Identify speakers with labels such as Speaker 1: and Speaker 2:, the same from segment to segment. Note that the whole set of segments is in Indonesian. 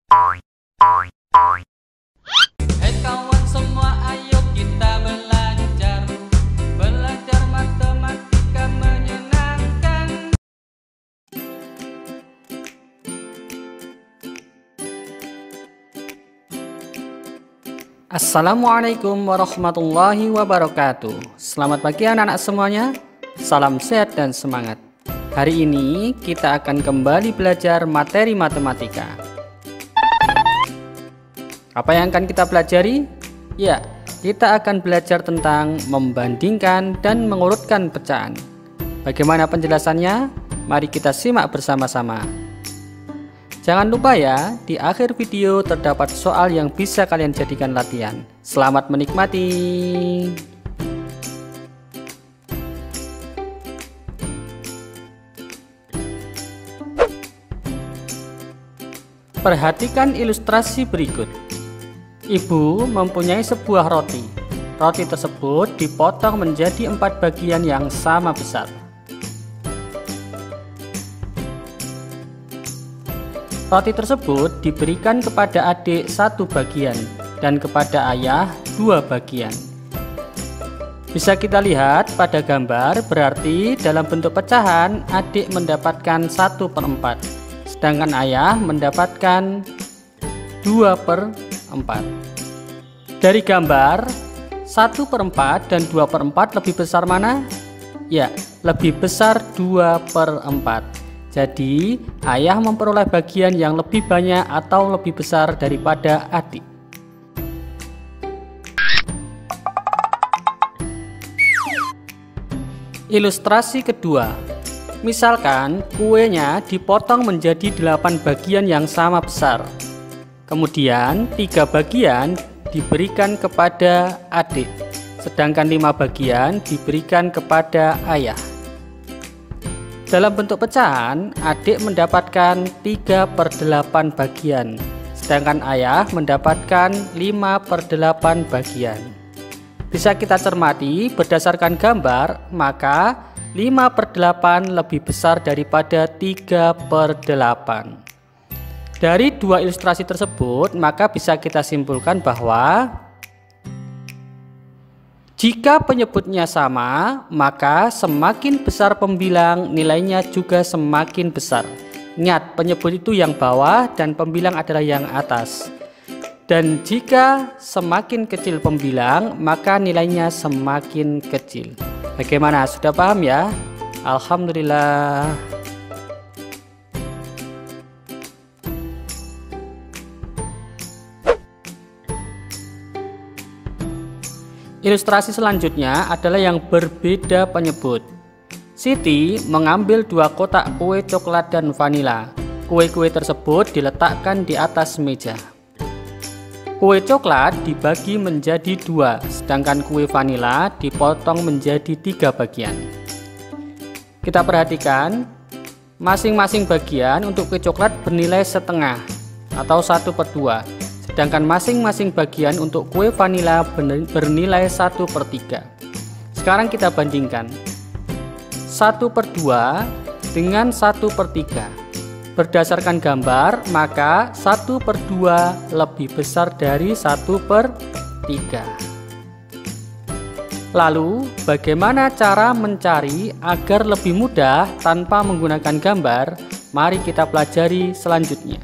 Speaker 1: Hai kawan semua, ayo kita belajar matematika menyenangkan. Assalamualaikum warahmatullahi wabarakatuh. Selamat pagi anak-anak semuanya. Salam sehat dan semangat. Hari ini kita akan kembali belajar materi matematika. Apa yang akan kita pelajari? Ya, kita akan belajar tentang membandingkan dan mengurutkan pecahan. Bagaimana penjelasannya? Mari kita simak bersama-sama. Jangan lupa ya, di akhir video terdapat soal yang bisa kalian jadikan latihan. Selamat menikmati. Perhatikan ilustrasi berikut. Ibu mempunyai sebuah roti. Roti tersebut dipotong menjadi 4 bagian yang sama besar. Roti tersebut diberikan kepada adik 1 bagian dan kepada ayah 2 bagian. Bisa kita lihat pada gambar, berarti dalam bentuk pecahan adik mendapatkan 1/4, sedangkan ayah mendapatkan 2/4. Dari gambar 1/4 dan 2/4 lebih besar mana? Ya, lebih besar 2/4. Jadi ayah memperoleh bagian yang lebih banyak atau lebih besar daripada adik. Ilustrasi kedua. Misalkan kuenya dipotong menjadi 8 bagian yang sama besar. Kemudian 3 bagian diberikan kepada adik, sedangkan 5 bagian diberikan kepada ayah. Dalam bentuk pecahan, adik mendapatkan 3/8 bagian, sedangkan ayah mendapatkan 5/8 bagian. Bisa kita cermati berdasarkan gambar, maka 5/8 lebih besar daripada 3/8. Dari 2 ilustrasi tersebut, maka bisa kita simpulkan bahwa jika penyebutnya sama, maka semakin besar pembilang, nilainya juga semakin besar. Ingat, penyebut itu yang bawah dan pembilang adalah yang atas. Dan jika semakin kecil pembilang, maka nilainya semakin kecil. Bagaimana? Sudah paham ya? Alhamdulillah. Ilustrasi selanjutnya adalah yang berbeda penyebut. Siti mengambil 2 kotak kue coklat dan vanila. Kue-kue tersebut diletakkan di atas meja. Kue coklat dibagi menjadi 2, sedangkan kue vanila dipotong menjadi 3 bagian. Kita perhatikan, masing-masing bagian untuk kue coklat bernilai setengah atau 1/2. Sedangkan masing-masing bagian untuk kue vanila bernilai 1/3. Sekarang kita bandingkan 1/2 dengan 1/3. Berdasarkan gambar, maka 1/2 lebih besar dari 1/3. Lalu, bagaimana cara mencari agar lebih mudah tanpa menggunakan gambar? Mari kita pelajari selanjutnya.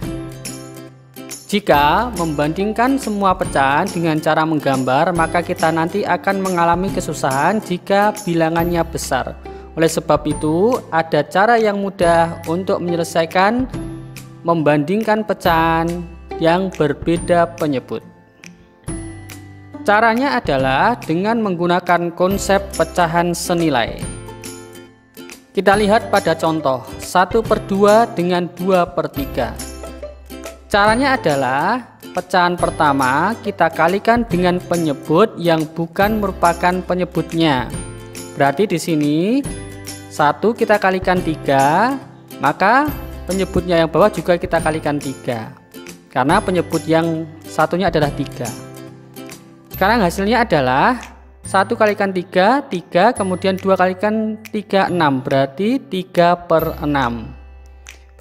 Speaker 1: Jika membandingkan semua pecahan dengan cara menggambar, maka kita nanti akan mengalami kesusahan jika bilangannya besar. Oleh sebab itu, ada cara yang mudah untuk menyelesaikan membandingkan pecahan yang berbeda penyebut. Caranya adalah dengan menggunakan konsep pecahan senilai. Kita lihat pada contoh 1/2 dengan 2/3. Caranya adalah pecahan pertama kita kalikan dengan penyebut yang bukan merupakan penyebutnya. Berarti di sini 1 kita kalikan 3, maka penyebutnya yang bawah juga kita kalikan 3. Karena penyebut yang satunya adalah 3. Sekarang hasilnya adalah 1 kalikan 3, 3, kemudian 2 kalikan 3, 6. Berarti 3/6.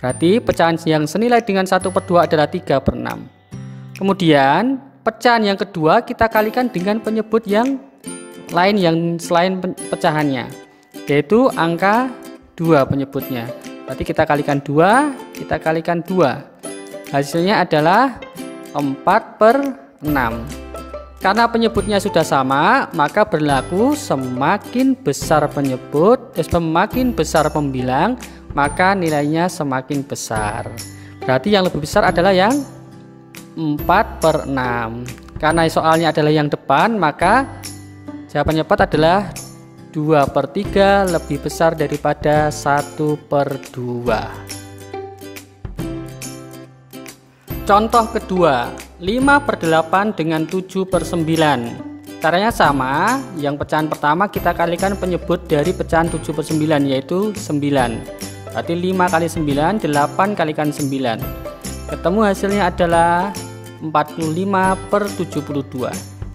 Speaker 1: Berarti pecahan yang senilai dengan 1/2 adalah 3/6. Kemudian pecahan yang kedua kita kalikan dengan penyebut yang lain yang selain pecahannya, yaitu angka 2 penyebutnya. Berarti kita kalikan 2, kita kalikan 2. Hasilnya adalah 4/6. Karena penyebutnya sudah sama, maka berlaku semakin besar penyebut, semakin besar pembilang, maka nilainya semakin besar. Berarti yang lebih besar adalah yang 4/6. Karena soalnya adalah yang depan, maka jawabannya tepat adalah 2/3 lebih besar daripada 1/2. Contoh kedua, 5/8 dengan 7/9. Caranya sama, yang pecahan pertama kita kalikan penyebut dari pecahan 7/9 yaitu 9. Berarti 5 kali 9, 8 kalikan 9. Ketemu hasilnya adalah 45/72.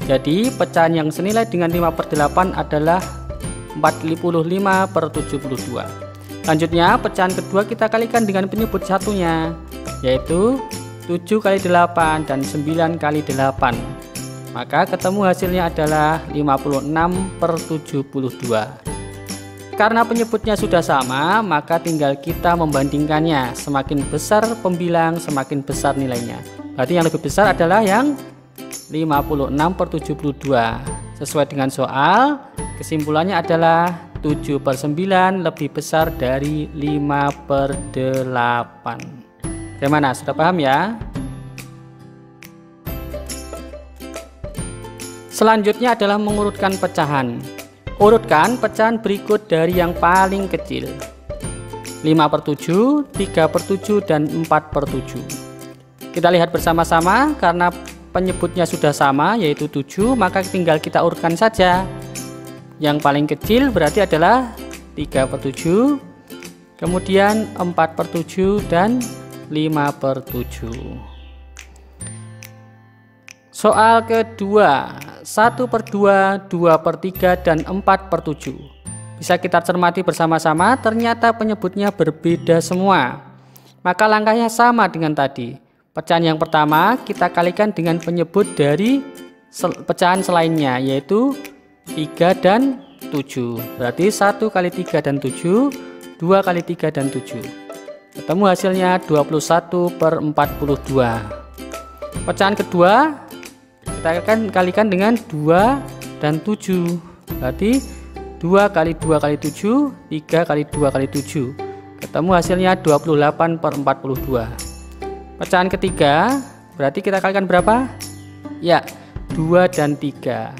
Speaker 1: Jadi pecahan yang senilai dengan 5/8 adalah 45/72. Lanjutnya pecahan kedua kita kalikan dengan penyebut satunya, yaitu 7 kali 8 dan 9 kali 8. Maka ketemu hasilnya adalah 56/72. Karena penyebutnya sudah sama, maka tinggal kita membandingkannya. Semakin besar pembilang, semakin besar nilainya. Berarti yang lebih besar adalah yang 56/72. Sesuai dengan soal, kesimpulannya adalah 7/9 lebih besar dari 5/8. Bagaimana? Sudah paham ya? Selanjutnya adalah mengurutkan pecahan. Urutkan pecahan berikut dari yang paling kecil: 5/7, 3/7, dan 4/7. Kita lihat bersama-sama. Karena penyebutnya sudah sama yaitu 7, maka tinggal kita urutkan saja. Yang paling kecil berarti adalah 3/7, kemudian 4/7, dan 5/7. Soal kedua, 1/2, 2/3, dan 4/7. Bisa kita cermati bersama-sama, ternyata penyebutnya berbeda semua. Maka langkahnya sama dengan tadi. Pecahan yang pertama kita kalikan dengan penyebut dari pecahan selainnya, yaitu 3 dan 7. Berarti 1 kali 3 dan 7, 2 kali 3 dan 7. Ketemu hasilnya 21/42. Pecahan kedua kita akan kalikan dengan 2 dan 7. Berarti 2 kali 2 kali 7, 3 kali 2 kali 7. Ketemu hasilnya 28/42. Pecahan ketiga berarti kita kalikan berapa? Ya, 2 dan 3.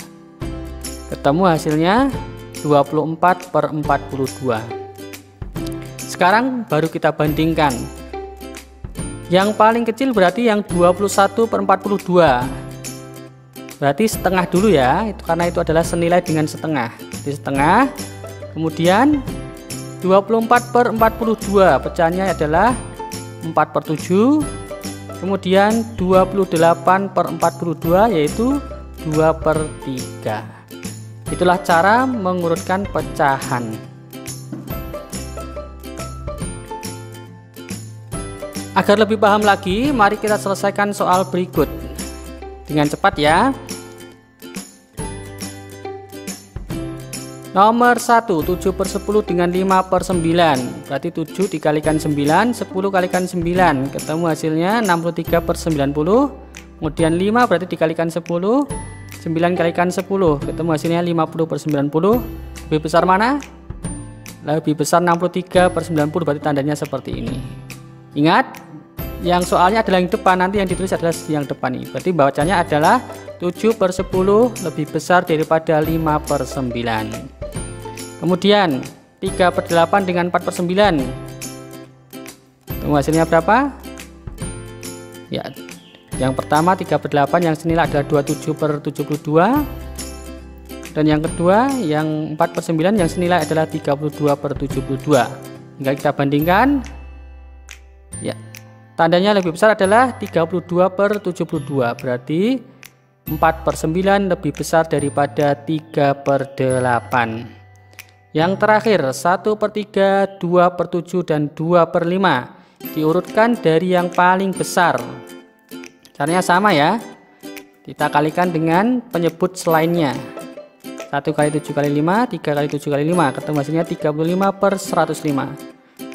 Speaker 1: Ketemu hasilnya 24/42. Sekarang baru kita bandingkan. Yang paling kecil berarti yang 21/42. Berarti setengah dulu ya, karena itu adalah senilai dengan setengah. Jadi setengah, kemudian 24/42 pecahannya adalah 4/7, kemudian 28/42 yaitu 2/3. Itulah cara mengurutkan pecahan. Agar lebih paham lagi, mari kita selesaikan soal berikut dengan cepat ya. Nomor 1, 7/10 dengan 5/9. Berarti 7 dikalikan 9, 10 kalikan 9. Ketemu hasilnya 63/90. Kemudian 5 berarti dikalikan 10, 9 kalikan 10. Ketemu hasilnya 50/90. Lebih besar mana? Lebih besar 63/90, berarti tandanya seperti ini. Ingat, yang soalnya adalah yang depan, nanti yang ditulis adalah yang depan ini. Berarti bacanya adalah 7/10 lebih besar daripada 5/9. Kemudian 3/8 dengan 4/9. Tunggu hasilnya berapa? Ya, yang pertama 3/8 yang senilai adalah 27/72. Dan yang kedua yang 4/9 yang senilai adalah 32/72. Tinggal kita bandingkan. Ya, tandanya lebih besar adalah 32/72. Berarti 4/9 lebih besar daripada 3/8. Yang terakhir 1/3, 2/7, dan 2/5. diurutkan dari yang paling besar. Caranya sama ya, kita kalikan dengan penyebut selainnya. 1 kali 7 kali 5, 3 kali 7 kali 5, ketemu hasilnya 35/105.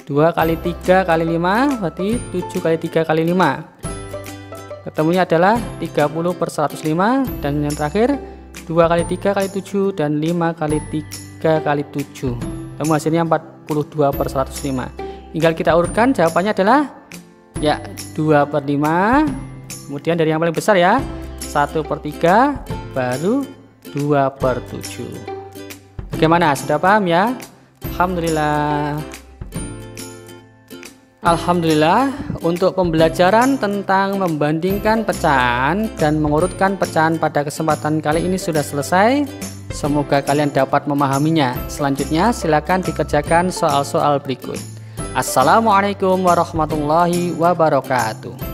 Speaker 1: 2 kali 3 kali 5 berarti 7 kali 3 kali 5, ketemunya adalah 30/105. Dan yang terakhir 2 kali 3 kali 7 dan 5 kali 3 kali 7, ketemu hasilnya 42/105. Tinggal kita urutkan, jawabannya adalah ya 2/5. Kemudian dari yang paling besar ya 1/3, baru 2/7. Bagaimana, sudah paham ya? Alhamdulillah. Alhamdulillah, untuk pembelajaran tentang membandingkan pecahan dan mengurutkan pecahan pada kesempatan kali ini sudah selesai. Semoga kalian dapat memahaminya. Selanjutnya silakan dikerjakan soal-soal berikut. Assalamualaikum warahmatullahi wabarakatuh.